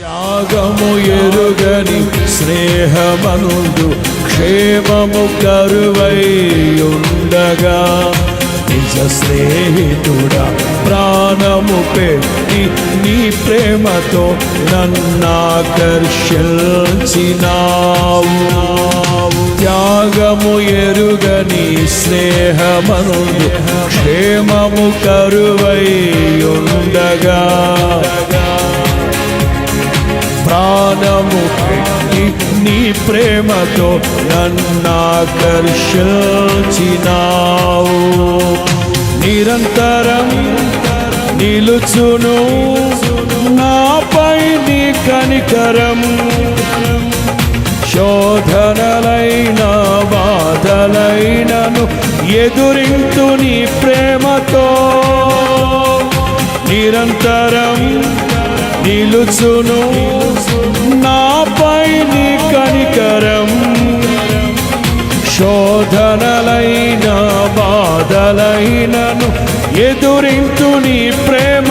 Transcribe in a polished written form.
త్యాగము ఎరుగని స్నేహమనుండు క్షేమము కరువై ఉండగా నిజ స్నేహితుడా ప్రాణము పెట్టి నీ ప్రేమతో నన్నాకర్షించినావు. త్యాగము ఎరుగని స్నేహమనుండు క్షేమము కరువై ఉండగా ప్రాణము పెట్టి నీ ప్రేమతో నన్నాకర్షించినావు. నిరంతరం నిలుచును నాపై నీ కనికరం, శోధనలైన బాధలైనను ఎదురింతు నీ ప్రేమతో. నిరంతరం నిలుచును నాపై నీ కనికరం, శోధనలైన బాధలైనను ఎదురింతు నీ ప్రేమ